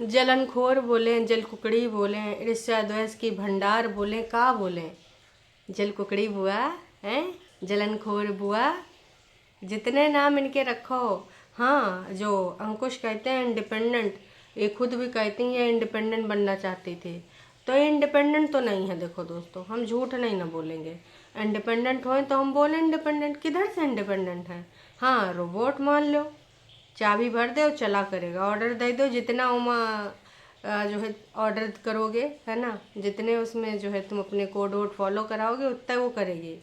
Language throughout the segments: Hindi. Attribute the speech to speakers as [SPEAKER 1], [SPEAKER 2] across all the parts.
[SPEAKER 1] जलनखोर बोलें, जल कुकड़ी बोलें, ईर्ष्या द्वेष की भंडार बोलें, का बोलें? जल कुकड़ी बुआ हैं, जलनखोर बुआ, जितने नाम इनके रखो। हाँ, जो अंकुश कहते हैं इंडिपेंडेंट, ये खुद भी कहती हैं ये इंडिपेंडेंट बनना चाहती थी, तो ये इंडिपेंडेंट तो नहीं है। देखो दोस्तों, हम झूठ नहीं ना बोलेंगे। इंडिपेंडेंट होए तो हम बोलें इंडिपेंडेंट, किधर से इंडिपेंडेंट है? हाँ, रोबोट मान लो, चाबी भर दो चला करेगा, ऑर्डर दे दो जितना उमा जो है ऑर्डर करोगे, है ना, जितने उसमें जो है तुम अपने कोड वोड फॉलो कराओगे उतना वो करेगी।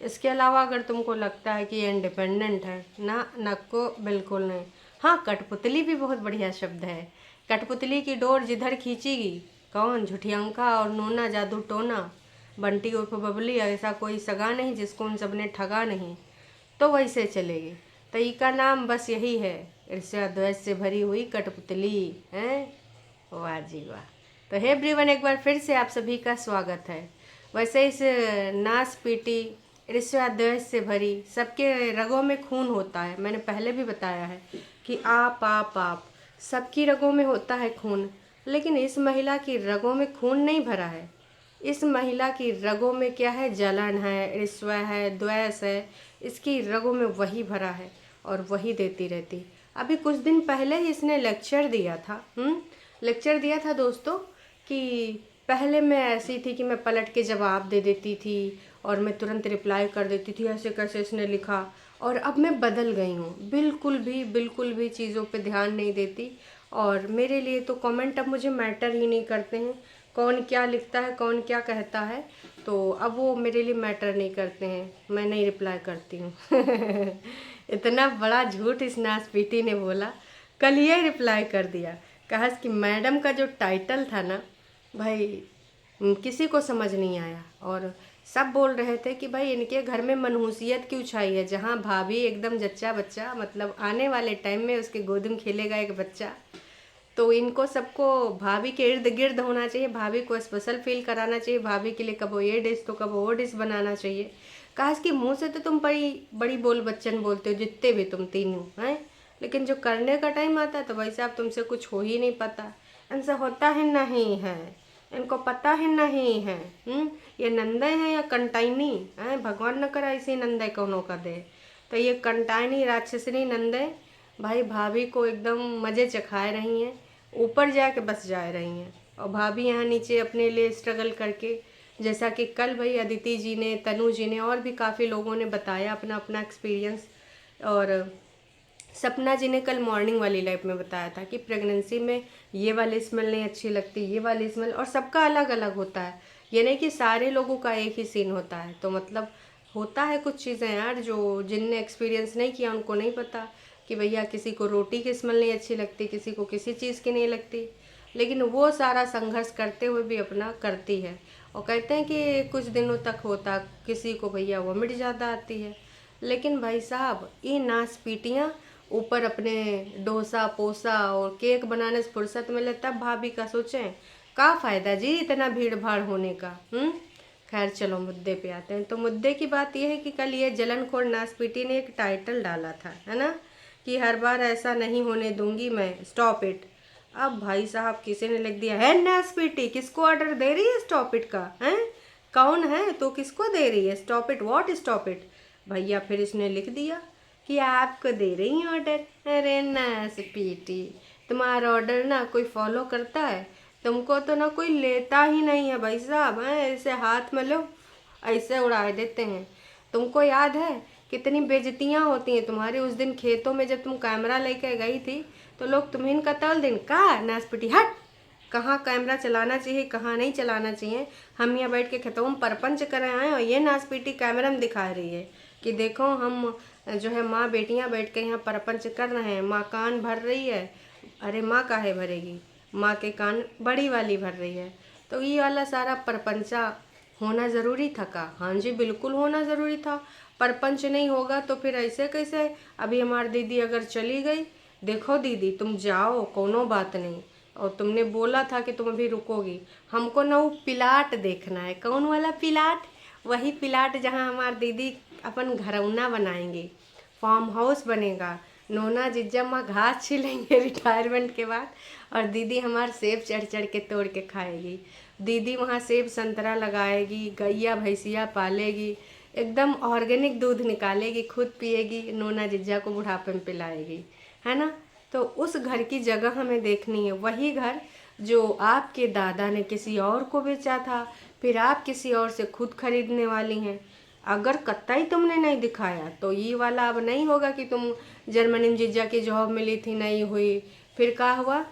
[SPEAKER 1] इसके अलावा अगर तुमको लगता है कि ये इंडिपेंडेंट है ना, नको, बिल्कुल नहीं। हाँ, कठपुतली भी बहुत बढ़िया शब्द है। कठपुतली की डोर जिधर खींचेगी, कौन? झुठियंका और नूना जादू टोना, बंटी उर्फ बबली, ऐसा कोई सगा नहीं जिसको उन सब ने ठगा नहीं, तो वैसे चलेगी। तो ई का नाम बस यही है, ईर्ष्या द्वेष से भरी हुई कठपुतली है। वाह जी वाह। तो हे एवरीवन, एक बार फिर से आप सभी का स्वागत है। वैसे इस नास पीटी ईर्ष्या द्वेष से भरी, सबके रगों में खून होता है। मैंने पहले भी बताया है कि आप सबकी रगों में होता है खून, लेकिन इस महिला की रगों में खून नहीं भरा है। इस महिला की रगों में क्या है? जलन है, ईर्ष्या है, द्वेष है। इसकी रगों में वही भरा है और वही देती रहती। अभी कुछ दिन पहले ही इसने लेक्चर दिया था। लेक्चर दिया था दोस्तों, कि पहले मैं ऐसी थी कि मैं पलट के जवाब दे देती थी और मैं तुरंत रिप्लाई कर देती थी, ऐसे कैसे इसने लिखा। और अब मैं बदल गई हूँ, बिल्कुल भी चीज़ों पे ध्यान नहीं देती। और मेरे लिए तो कमेंट अब मुझे मैटर ही नहीं करते हैं, कौन क्या लिखता है, कौन क्या कहता है, तो अब वो मेरे लिए मैटर नहीं करते हैं, मैं नहीं रिप्लाई करती हूँ। इतना बड़ा झूठ इस नासपीटी ने बोला। कल ये रिप्लाई कर दिया, कहा कि मैडम का जो टाइटल था ना भाई, किसी को समझ नहीं आया। और सब बोल रहे थे कि भाई इनके घर में मनहूसियत क्यों छाई है, जहाँ भाभी एकदम जच्चा बच्चा, मतलब आने वाले टाइम में उसके गोद में खेलेगा एक बच्चा, तो इनको सबको भाभी के इर्द गिर्द होना चाहिए, भाभी को स्पेशल फील कराना चाहिए, भाभी के लिए कबो ये डिश तो कबो वो डिश बनाना चाहिए। काश कि मुंह से तो तुम बड़ी बड़ी बोल बच्चन बोलते हो, जितने भी तुम तीनों हैं, लेकिन जो करने का टाइम आता है तो भाई साहब तुमसे कुछ हो ही नहीं पाता। इनसे होता ही नहीं है, इनको पता ही नहीं है। ये नंदे हैं या कंटाइनी हैं? भगवान न करे ऐसी नंदे कौनों का दे। तो ये कंटाइनी राक्षसनी नंदे भाई भाभी को एकदम मज़े चखाए रही हैं, ऊपर जाके बस जा रही हैं, और भाभी यहाँ नीचे अपने लिए स्ट्रगल करके, जैसा कि कल भाई अदिति जी ने, तनु जी ने और भी काफ़ी लोगों ने बताया अपना अपना एक्सपीरियंस। और सपना जी ने कल मॉर्निंग वाली लाइफ में बताया था कि प्रेगनेंसी में ये वाली स्मेल नहीं अच्छी लगती, ये वाली स्मेल, और सबका अलग अलग होता है। ये नहीं कि सारे लोगों का एक ही सीन होता है। तो मतलब होता है कुछ चीज़ें यार, जो जिनने एक्सपीरियंस नहीं किया उनको नहीं पता कि भैया किसी को रोटी की स्मेल नहीं अच्छी लगती, किसी को किसी चीज़ की नहीं लगती, लेकिन वो सारा संघर्ष करते हुए भी अपना करती है। और कहते हैं कि कुछ दिनों तक होता, किसी को भैया वोमिट ज़्यादा आती है, लेकिन भाई साहब ये नासपीटियाँ ऊपर अपने डोसा पोसा और केक बनाने से फुर्सत मिले तब भाभी का सोचें, का फ़ायदा जी इतना भीड़ भाड़ होने का। खैर चलो मुद्दे पे आते हैं। तो मुद्दे की बात यह है कि कल ये जलनखोर नासपीटी ने एक टाइटल डाला था, है ना, कि हर बार ऐसा नहीं होने दूंगी मैं, स्टॉप इट। अब भाई साहब किसी ने लिख दिया है नासपीटी, किसको ऑर्डर दे रही है स्टॉप इट का? है कौन है तो किसको दे रही है stop it? What stop it? भैया फिर इसने लिख दिया कि आपको दे रही हूँ ऑर्डर। अरे नासपीटी, तुम्हारा ऑर्डर ना कोई फॉलो करता है, तुमको तो ना कोई लेता ही नहीं है भाई साहब। हैं ऐसे हाथ में लो, ऐसे उड़ा देते हैं। तुमको याद है कितनी बेइज्जतियाँ होती हैं तुम्हारी? उस दिन खेतों में जब तुम कैमरा लेके गई थी तो लोग तुम्हें कतल दिन का नासपीटी हट, कहाँ कैमरा चलाना चाहिए कहाँ नहीं चलाना चाहिए। हम यहाँ बैठ के खेतों में परपंच कर रहे हैं और ये नासपीटी कैमरा में दिखा रही है कि देखो हम जो है माँ बेटियाँ बैठ के यहाँ परपंच कर रहे हैं, माँ कान भर रही है। अरे माँ काहे भरेगी, माँ के कान बड़ी वाली भर रही है। तो ये वाला सारा परपंचा होना ज़रूरी था का? हाँ जी बिल्कुल होना ज़रूरी था। परपंच नहीं होगा तो फिर ऐसे कैसे? अभी हमारी दीदी अगर चली गई, देखो दीदी तुम जाओ कोनो बात नहीं, और तुमने बोला था कि तुम अभी रुकोगी, हमको ना वो पिलाट देखना है। कौन वाला पिलाट? वही पिलाट जहाँ हमारी दीदी अपन घरौना बनाएंगे, फार्म हाउस बनेगा, नोना जिज्जा माँ घास छिलेंगे रिटायरमेंट के बाद, और दीदी हमार सेब चढ़ चढ़ के तोड़ के खाएगी। दीदी वहाँ सेब संतरा लगाएगी, गैया भैंसिया पालेगी, एकदम ऑर्गेनिक दूध निकालेगी, खुद पिएगी, नोना जिज्जा को बुढ़ापे में पिलाएगी, है ना। तो उस घर की जगह हमें देखनी है, वही घर जो आपके दादा ने किसी और को बेचा था, फिर आप किसी और से खुद खरीदने वाली हैं। अगर कतई तुमने नहीं दिखाया तो ये वाला अब नहीं होगा कि तुम जर्मनी में जीजा की जॉब मिली थी नहीं हुई, फिर क्या हुआ,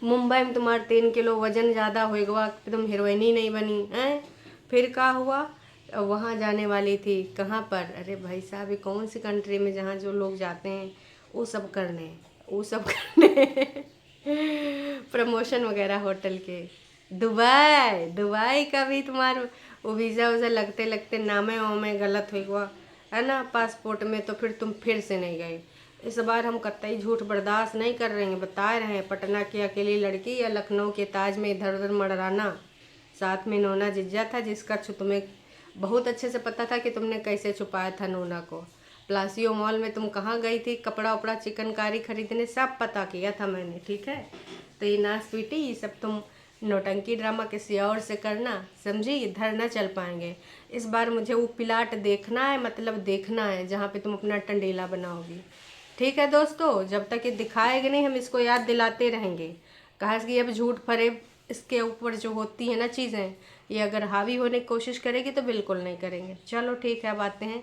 [SPEAKER 1] मुंबई में तुम्हारा 3 किलो वजन ज़्यादा हो गया, तुम हीरोइन ही नहीं बनी हैं, फिर क्या हुआ, वहाँ जाने वाली थी कहाँ पर, अरे भाई साहब ये कौन सी कंट्री में जहाँ जो लोग जाते हैं वो सब करने प्रमोशन वगैरह होटल के। दुबई का भी तुम्हारा वो वीज़ा वज़ा लगते लगते नामे वामे गलत हुआ है ना पासपोर्ट में, तो फिर तुम फिर से नहीं गए। इस बार हम कतई झूठ बर्दाश्त नहीं कर रहे हैं, बता रहे हैं, पटना की अकेली लड़की या लखनऊ के ताज में इधर उधर मडराना, साथ में नोना जिज्जा था जिसका तुम्हें बहुत अच्छे से पता था कि तुमने कैसे छुपाया था नोना को। प्लासियो मॉल में तुम कहाँ गई थी कपड़ा उपड़ा चिकनकारी खरीदने, सब पता किया था मैंने, ठीक है। तो ये ना स्वीटी, ये सब तुम नौटंकी ड्रामा किसी और से करना, समझी, इधर ना चल पाएंगे। इस बार मुझे वो प्लाट देखना है, मतलब देखना है जहाँ पे तुम अपना टंडेला बनाओगी, ठीक है दोस्तों। जब तक ये दिखाएगा नहीं हम इसको याद दिलाते रहेंगे, कहा कि अब झूठ फरेब इसके ऊपर जो होती है ना चीज़ें, ये अगर हावी होने की कोशिश करेगी तो बिल्कुल नहीं करेंगे। चलो ठीक है, अब आते हैं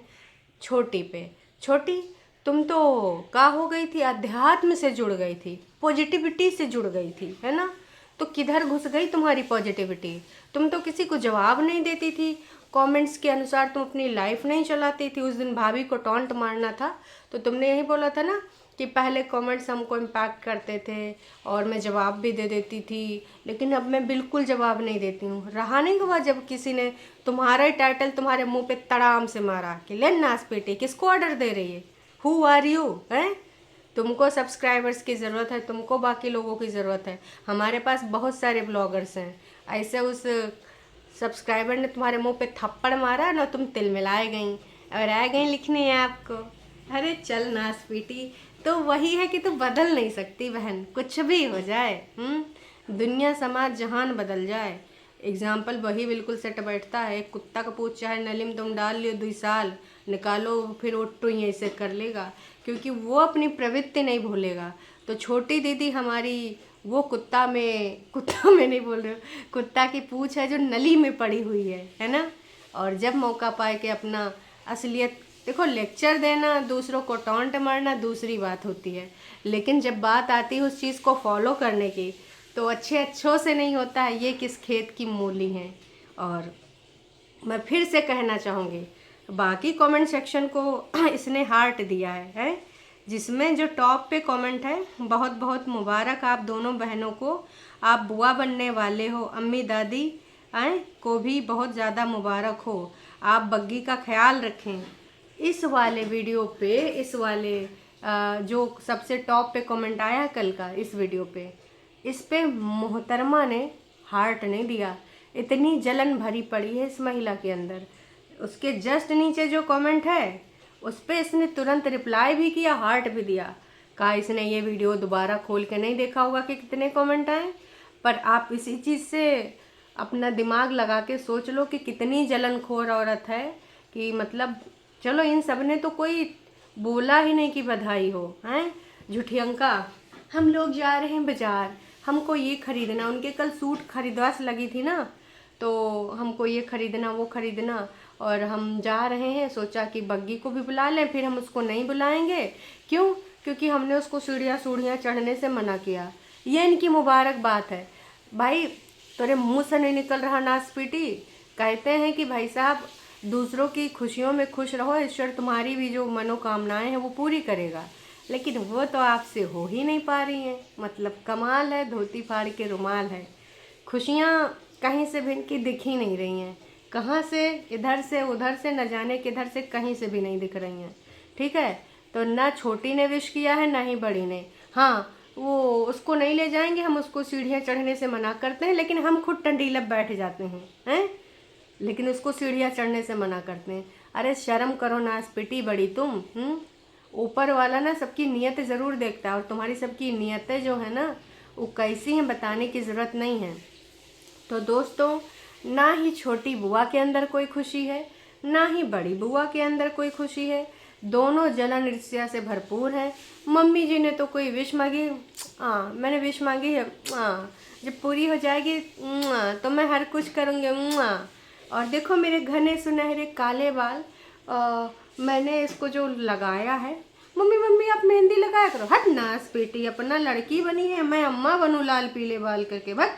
[SPEAKER 1] छोटी पे। छोटी, तुम तो का हो गई थी, अध्यात्म से जुड़ गई थी, पॉजिटिविटी से जुड़ गई थी, है ना। तो किधर घुस गई तुम्हारी पॉजिटिविटी, तुम तो किसी को जवाब नहीं देती थी, कमेंट्स के अनुसार तुम अपनी लाइफ नहीं चलाती थी। उस दिन भाभी को टॉन्ट मारना था तो तुमने यही बोला था ना कि पहले कमेंट्स हमको इम्पैक्ट करते थे और मैं जवाब भी दे देती थी, लेकिन अब मैं बिल्कुल जवाब नहीं देती हूँ। रहा नहीं हुआ जब किसी ने तुम्हारा ही टाइटल तुम्हारे मुंह पे तड़ाम से मारा कि ले नास बेटी, किसको ऑर्डर दे रही है, हु आर यू, हैं। तुमको सब्सक्राइबर्स की ज़रूरत है, तुमको बाकी लोगों की ज़रूरत है, हमारे पास बहुत सारे ब्लॉगर्स हैं। ऐसे उस सब्सक्राइबर ने तुम्हारे मुंह पे थप्पड़ मारा ना, तुम तिल मिलाए गई और आ गई लिखने आपको। अरे चल ना स्वीटी, तो वही है कि तू बदल नहीं सकती बहन, कुछ भी हो जाए, दुनिया समाज जहान बदल जाए, एग्जाम्पल वही बिल्कुल सेट बैठता है। एक कुत्ता का पूछ चाहे नली में तुम डाल लियो 2 साल, निकालो फिर उट्टू ही ऐसे कर लेगा, क्योंकि वो अपनी प्रवृत्ति नहीं भूलेगा। तो छोटी दीदी हमारी वो कुत्ता में नहीं बोल रहे हो, कुत्ता की पूछ है जो नली में पड़ी हुई है ना। और जब मौका पाए कि अपना असलियत देखो, लेक्चर देना, दूसरों को टॉन्ट मारना दूसरी बात होती है, लेकिन जब बात आती है उस चीज़ को फॉलो करने की तो अच्छों से नहीं होता है, ये किस खेत की मूली है। और मैं फिर से कहना चाहूँगी, बाकी कमेंट सेक्शन को इसने हार्ट दिया है, जिसमें जो टॉप पे कमेंट है, बहुत बहुत मुबारक आप दोनों बहनों को, आप बुआ बनने वाले हो, अम्मी दादी को भी बहुत ज़्यादा मुबारक हो, आप बग्गी का ख्याल रखें। इस वाले वीडियो पे, इस वाले जो सबसे टॉप पे कमेंट आया कल का इस वीडियो पे, इस पे मोहतरमा ने हार्ट नहीं दिया, इतनी जलन भरी पड़ी है इस महिला के अंदर। उसके जस्ट नीचे जो कमेंट है उस पे इसने तुरंत रिप्लाई भी किया, हार्ट भी दिया। कहा इसने ये वीडियो दोबारा खोल के नहीं देखा होगा कि कितने कमेंट आए, पर आप इसी चीज़ से अपना दिमाग लगा के सोच लो कि कितनी जलनखोर औरत है, कि मतलब चलो इन सब ने तो कोई बोला ही नहीं कि बधाई हो, हैं। झूठियंका, हम लोग जा रहे हैं बाजार, हमको ये खरीदना, उनके कल सूट खरीदवास लगी थी ना, तो हमको ये खरीदना वो खरीदना, और हम जा रहे हैं, सोचा कि बग्गी को भी बुला लें, फिर हम उसको नहीं बुलाएंगे, क्यों, क्योंकि हमने उसको सीढ़ियाँ चढ़ने से मना किया। ये इनकी मुबारक बात है। भाई तेरे मुंह से नहीं निकल रहा नासपीटी, कहते हैं कि भाई साहब दूसरों की खुशियों में खुश रहो, ईश्वर तुम्हारी भी जो मनोकामनाएं हैं वो पूरी करेगा, लेकिन वो तो आपसे हो ही नहीं पा रही हैं। मतलब कमाल है, धोती फाड़ के रुमाल है, खुशियाँ कहीं से भी इनकी दिख ही नहीं रही हैं, कहाँ से, इधर से उधर से, न जाने किधर से, कहीं से भी नहीं दिख रही हैं, ठीक है। तो ना छोटी ने विश किया है ना ही बड़ी ने। हाँ, वो उसको नहीं ले जाएंगे, हम उसको सीढ़ियाँ चढ़ने से मना करते हैं, लेकिन हम खुद टंडीलब बैठ जाते हैं, लेकिन उसको सीढ़ियाँ चढ़ने से मना करते हैं। अरे शर्म करो नासपीटी बड़ी तुम, ऊपर वाला ना सबकी नीयत ज़रूर देखता है, और तुम्हारी सबकी नीयतें जो है ना वो कैसी हैं बताने की ज़रूरत नहीं है। तो दोस्तों, ना ही छोटी बुआ के अंदर कोई खुशी है, ना ही बड़ी बुआ के अंदर कोई खुशी है, दोनों जलन ईर्ष्या से भरपूर हैं। मम्मी जी ने तो कोई विश मांगी, मैंने विश मांगी है, जब पूरी हो जाएगी तो मैं हर कुछ करूँगी। और देखो मेरे घने सुनहरे काले बाल, मैंने इसको जो लगाया है, मम्मी मम्मी आप मेहंदी लगाया करो। हट नास बेटी, अपना लड़की बनी है, मैं अम्मा बनूँ लाल पीले बाल करके? भट,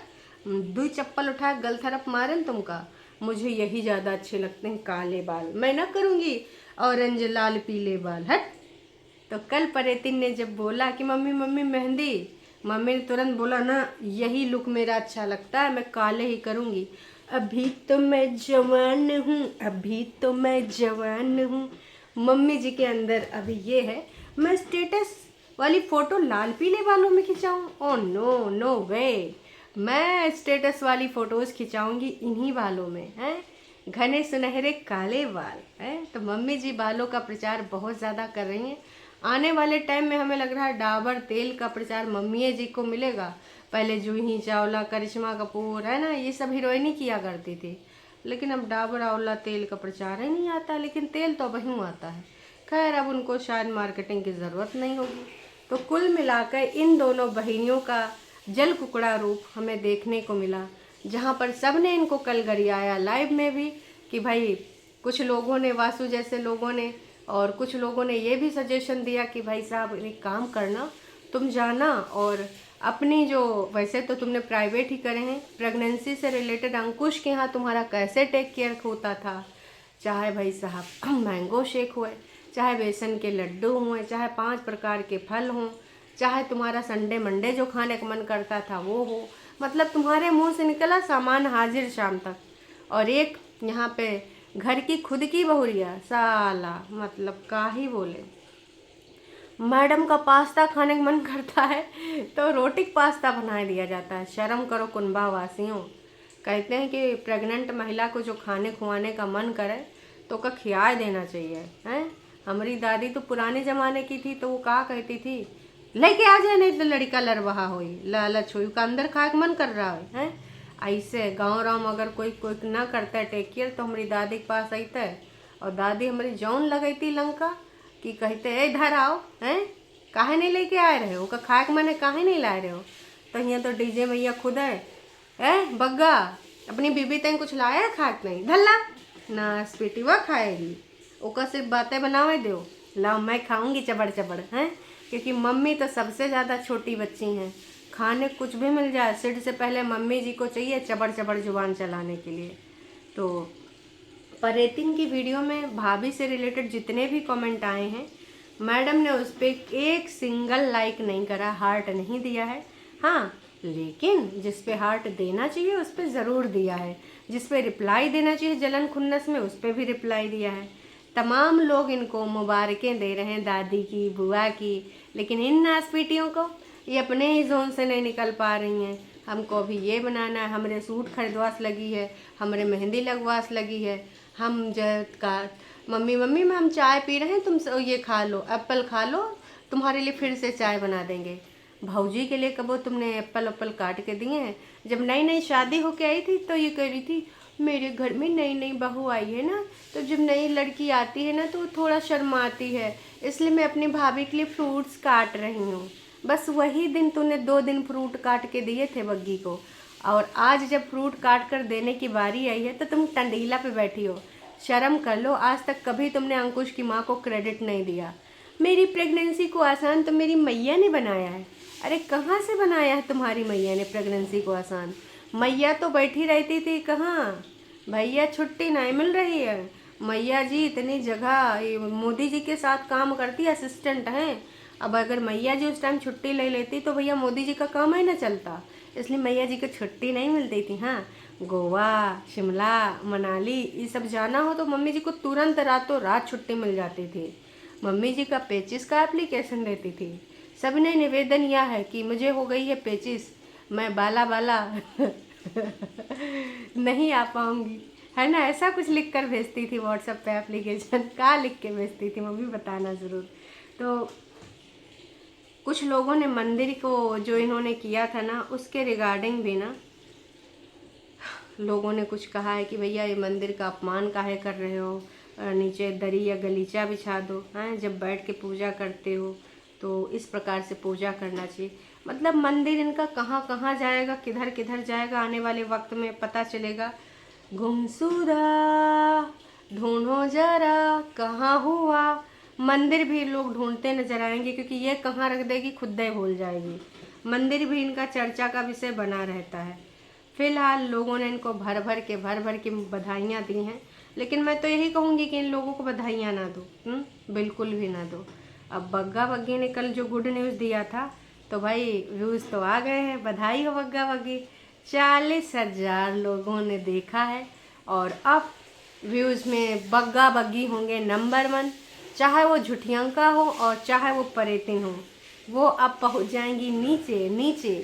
[SPEAKER 1] दो चप्पल उठा गल थरप मारन तुमका। मुझे यही ज़्यादा अच्छे लगते हैं काले बाल, मैं ना करूँगी ऑरेंज लाल पीले बाल। हट। तो कल परेतिन ने जब बोला कि मम्मी मम्मी मेहंदी, मम्मी ने तुरंत बोला ना यही लुक मेरा अच्छा लगता है, मैं काले ही करूँगी। अभी तो मैं जवान हूँ, अभी तो मैं जवान हूँ। मम्मी जी के अंदर अभी ये है, मैं स्टेटस वाली फ़ोटो लाल पीले बालों में खिंचाऊँ? ओ नो नो वे, मैं स्टेटस वाली फ़ोटोज़ खिंचाऊँगी इन्हीं बालों में, हैं घने सुनहरे काले बाल हैं। तो मम्मी जी बालों का प्रचार बहुत ज़्यादा कर रही हैं। आने वाले टाइम में हमें लग रहा है डाबर तेल का प्रचार मम्मी जी को मिलेगा। पहले जूही चावला, करिश्मा कपूर है ना, ये सब हीरोइन ही किया करती थी, लेकिन अब डाबर आंवला तेल का प्रचार ही नहीं आता, लेकिन तेल तो वहीं आता है। खैर अब उनको शायद मार्केटिंग की ज़रूरत नहीं होगी। तो कुल मिलाकर इन दोनों बहनियों का जल कुकड़ा रूप हमें देखने को मिला, जहाँ पर सब ने इनको कल गरियाया लाइव में भी कि भाई कुछ लोगों ने, वासु जैसे लोगों ने, और कुछ लोगों ने ये भी सजेशन दिया कि भाई साहब एक काम करना, तुम जाना और अपनी जो, वैसे तो तुमने प्राइवेट ही करे हैं, प्रेगनेंसी से रिलेटेड अंकुश के यहाँ तुम्हारा कैसे टेक केयर होता था, चाहे भाई साहब मैंगो शेक हुए, चाहे बेसन के लड्डू हुए, चाहे 5 प्रकार के फल हों, चाहे तुम्हारा संडे मंडे जो खाने का मन करता था वो हो, मतलब तुम्हारे मुंह से निकला सामान हाजिर शाम तक। और एक यहाँ पे घर की खुद की बहुरिया साला, मतलब का ही बोले, मैडम का पास्ता खाने का मन करता है तो रोटी पास्ता बना दिया जाता है। शर्म करो कुनबा वासियों। कहते हैं कि प्रेग्नेंट महिला को जो खाने खुआने का मन करे तो का खिया देना चाहिए, हैं। हमारी दादी तो पुराने ज़माने की थी, तो वो कहा कहती थी, लेके आ जाए नहीं तो लड़का लरबहा हुई, लालच हुई का अंदर खाए का मन कर रहा है, हैं। ऐसे गाँव राम अगर कोई कोई ना करता है टेक केयर, तो हमारी दादी के पास आता है, और दादी हमारी जौन लगई थी लंका कि कहते ए इधर आओ, हैं काहे नहीं लेके आए रहे हो, का खाए के मन है काहे नहीं लाए रहे हो। तो यहाँ तो डीजे मैया खुद है, बग्गा अपनी बीबी तक कुछ लाया है खाक नहीं, धल्ला ना स्पीटी वह खाएगी, ओका सिर्फ बातें बनावे दो, लाओ मैं खाऊंगी चबड़ चबड़, हैं। क्योंकि मम्मी तो सबसे ज़्यादा छोटी बच्ची हैं, खाने कुछ भी मिल जाए सिर से पहले मम्मी जी को चाहिए चबड़ चबड़ जुबान चलाने के लिए। तो परेतिन की वीडियो में भाभी से रिलेटेड जितने भी कमेंट आए हैं, मैडम ने उस पर एक सिंगल लाइक नहीं करा, हार्ट नहीं दिया है। हाँ, लेकिन जिस पे हार्ट देना चाहिए उस पर ज़रूर दिया है, जिस पे रिप्लाई देना चाहिए जलन खुन्नस में उस पर भी रिप्लाई दिया है। तमाम लोग इनको मुबारकें दे रहे हैं, दादी की, बुआ की, लेकिन इन नासपीटियों को ये अपने ही जोन से नहीं निकल पा रही हैं। हमको अभी ये बनाना है, हमारे सूट खरीदवास लगी है, हमारे मेहंदी लगवास लगी है, हम का मम्मी मम्मी में हम चाय पी रहे हैं, तुम ये खा लो, एप्पल खा लो, तुम्हारे लिए फिर से चाय बना देंगे। भाऊजी के लिए कबो तुमने एप्पल एप्पल काट के दिए हैं? जब नई नई शादी होके आई थी तो ये कह रही थी मेरे घर में नई नई बहू आई है ना, तो जब नई लड़की आती है ना तो थोड़ा शर्माती है, इसलिए मैं अपनी भाभी के लिए फ्रूट्स काट रही हूँ। बस वही दिन तूने 2 दिन फ्रूट काट के दिए थे बग्गी को, और आज जब फ्रूट काट कर देने की बारी आई है तो तुम टंडीला पे बैठी हो। शर्म कर लो, आज तक कभी तुमने अंकुश की माँ को क्रेडिट नहीं दिया। मेरी प्रेगनेंसी को आसान तो मेरी मैया ने बनाया है। अरे कहाँ से बनाया है तुम्हारी मैया ने प्रेगनेंसी को आसान? मैया तो बैठी रहती थी कहाँ, भैया छुट्टी नहीं मिल रही है। मैया जी इतनी जगह मोदी जी के साथ काम करती, असिस्टेंट हैं। अब अगर मैया जी उस टाइम छुट्टी ले लेती तो भैया मोदी जी का काम ही ना चलता, इसलिए मैया जी को छुट्टी नहीं मिलती थी। हाँ, गोवा, शिमला, मनाली ये सब जाना हो तो मम्मी जी को तुरंत रातों रात छुट्टी मिल जाती थी। मम्मी जी का पेचिस का एप्लीकेशन देती थी। सबने निवेदन यह है कि मुझे हो गई है पेचिस, मैं बाला बाला नहीं आ पाऊँगी, है ना, ऐसा कुछ लिख कर भेजती थी व्हाट्सएप पे एप्लीकेशन। क्या लिख के भेजती थी मम्मी, बताना ज़रूर। तो कुछ लोगों ने मंदिर को जो इन्होंने किया था ना, उसके रिगार्डिंग भी ना लोगों ने कुछ कहा है कि भैया ये मंदिर का अपमान काहे कर रहे हो, नीचे दरी या गलीचा बिछा दो, हैं जब बैठ के पूजा करते हो तो इस प्रकार से पूजा करना चाहिए। मतलब मंदिर इनका कहाँ कहाँ जाएगा, किधर किधर जाएगा, आने वाले वक्त में पता चलेगा। गुमशुदा ढूंढो जरा कहाँ हुआ, मंदिर भी लोग ढूंढते नजर आएंगे, क्योंकि ये कहाँ रख देगी खुद ही भूल जाएगी। मंदिर भी इनका चर्चा का विषय बना रहता है। फिलहाल लोगों ने इनको भर भर के बधाइयाँ दी हैं, लेकिन मैं तो यही कहूँगी कि इन लोगों को बधाइयाँ ना दो, बिल्कुल भी ना दो। अब बग्गा बग्गी ने कल जो गुड न्यूज़ दिया था, तो भाई व्यूज़ तो आ गए हैं, बधाई हो बग्गा बग्गी। 40,000 लोगों ने देखा है और अब व्यूज़ में बग्गा बग्गी होंगे नंबर 1, चाहे वो झुठियंका हो और चाहे वो परेतिन हो, वो अब पहुंच जाएंगी नीचे नीचे।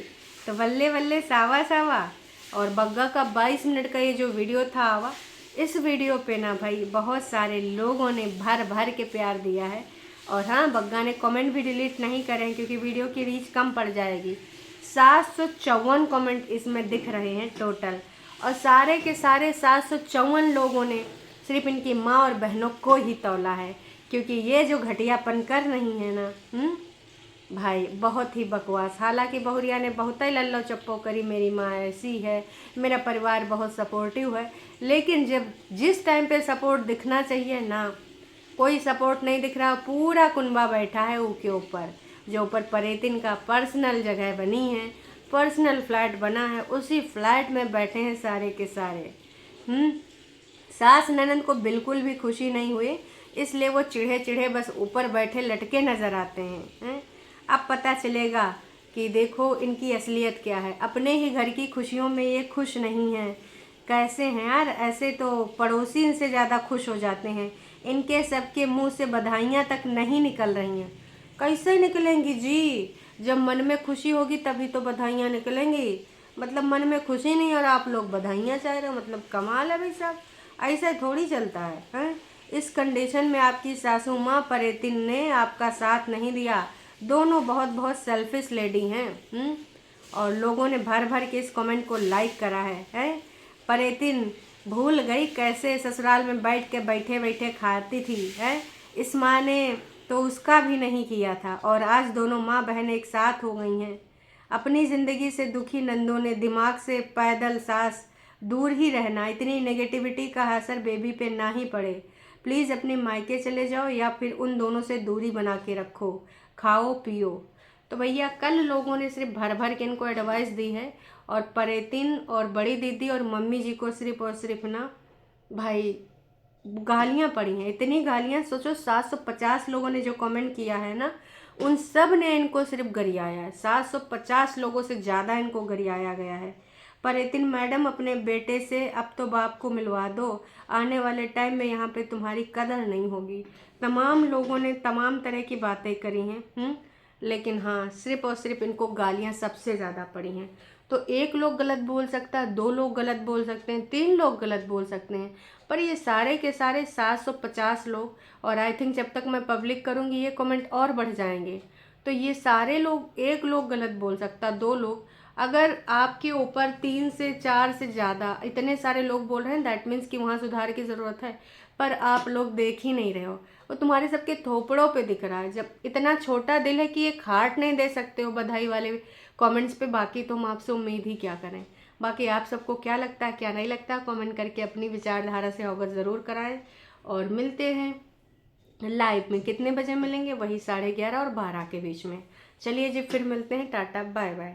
[SPEAKER 1] तो बल्ले बल्ले सावा सावा। और बग्गा का 22 मिनट का ये जो वीडियो था आवा, इस वीडियो पे ना भाई बहुत सारे लोगों ने भर भर के प्यार दिया है। और हाँ, बग्गा ने कमेंट भी डिलीट नहीं करें क्योंकि वीडियो की रीच कम पड़ जाएगी। 754 कमेंट इसमें दिख रहे हैं टोटल, और सारे के सारे 754 लोगों ने सिर्फ इनकी माँ और बहनों को ही तौला है, क्योंकि ये जो घटियापन कर रही है ना भाई, बहुत ही बकवास। हालांकि बहुरिया ने बहुत ही लल्लो चप्पो करी, मेरी माँ ऐसी है, मेरा परिवार बहुत सपोर्टिव है, लेकिन जब जिस टाइम पे सपोर्ट दिखना चाहिए ना, कोई सपोर्ट नहीं दिख रहा। पूरा कुनबा बैठा है ऊके ऊपर, जो ऊपर परेतिन का पर्सनल जगह बनी है, पर्सनल फ्लैट बना है, उसी फ्लैट में बैठे हैं सारे के सारे। सास ननद को बिल्कुल भी खुशी नहीं हुई, इसलिए वो चिढ़े चिढ़े बस ऊपर बैठे लटके नजर आते हैं। अब पता चलेगा कि देखो इनकी असलियत क्या है। अपने ही घर की खुशियों में ये खुश नहीं हैं। कैसे हैं यार, ऐसे तो पड़ोसी इनसे ज़्यादा खुश हो जाते हैं। इनके सबके मुंह से बधाइयाँ तक नहीं निकल रही हैं। कैसे निकलेंगी जी, जब मन में खुशी होगी तभी तो बधाइयाँ निकलेंगी। मतलब मन में खुशी नहीं और आप लोग बधाइयाँ चाह रहे हो, मतलब कमाल है भाई साहब, ऐसा थोड़ी चलता है, हैं? इस कंडीशन में आपकी सासू माँ परेतिन ने आपका साथ नहीं दिया। दोनों बहुत बहुत सेल्फिश लेडी हैं। और लोगों ने भर भर के इस कमेंट को लाइक करा है? परेतिन भूल गई कैसे ससुराल में बैठ के बैठे बैठे खाती थी, है? इस माँ ने तो उसका भी नहीं किया था, और आज दोनों माँ बहन एक साथ हो गई हैं। अपनी ज़िंदगी से दुखी नंदों ने दिमाग से पैदल सास दूर ही रहना, इतनी नेगेटिविटी का असर बेबी पे ना ही पड़े। प्लीज़ अपने मायके चले जाओ या फिर उन दोनों से दूरी बना के रखो, खाओ पियो। तो भैया कल लोगों ने सिर्फ भर भर के इनको एडवाइस दी है, और परेतिन और बड़ी दीदी और मम्मी जी को सिर्फ और सिर्फ ना भाई गालियाँ पड़ी हैं, इतनी गालियाँ। सोचो 750 लोगों ने जो कमेंट किया है ना, उन सब ने इनको सिर्फ गरियाया है। 750 लोगों से ज़्यादा इनको गरियाया गया है। परेतिन मैडम, अपने बेटे से अब तो बाप को मिलवा दो, आने वाले टाइम में यहाँ पे तुम्हारी कदर नहीं होगी। तमाम लोगों ने तमाम तरह की बातें करी हैं। लेकिन हाँ, सिर्फ और सिर्फ इनको गालियाँ सबसे ज़्यादा पड़ी हैं। तो एक लोग गलत बोल सकता है, 2 लोग गलत बोल सकते हैं, 3 लोग गलत बोल सकते हैं, पर ये सारे के सारे 750 लोग, और आई थिंक जब तक मैं पब्लिक करूँगी ये कमेंट और बढ़ जाएंगे। तो ये सारे लोग, एक लोग गलत बोल सकता, 2 लोग, अगर आपके ऊपर 3 से 4 से ज़्यादा इतने सारे लोग बोल रहे हैं, दैट मीन्स कि वहाँ सुधार की ज़रूरत है। पर आप लोग देख ही नहीं रहे हो, वो तुम्हारे सबके थोपड़ों पे दिख रहा है। जब इतना छोटा दिल है कि एक हार्ट नहीं दे सकते हो बधाई वाले कमेंट्स पे, बाकी तो हम आपसे उम्मीद ही क्या करें। बाकी आप सबको क्या लगता है क्या नहीं लगता, कमेंट करके अपनी विचारधारा से अवगत ज़रूर कराएं। और मिलते हैं लाइव में, कितने बजे मिलेंगे? वही 11:30 और 12 के बीच में। चलिए जी, फिर मिलते हैं, टाटा बाय बाय।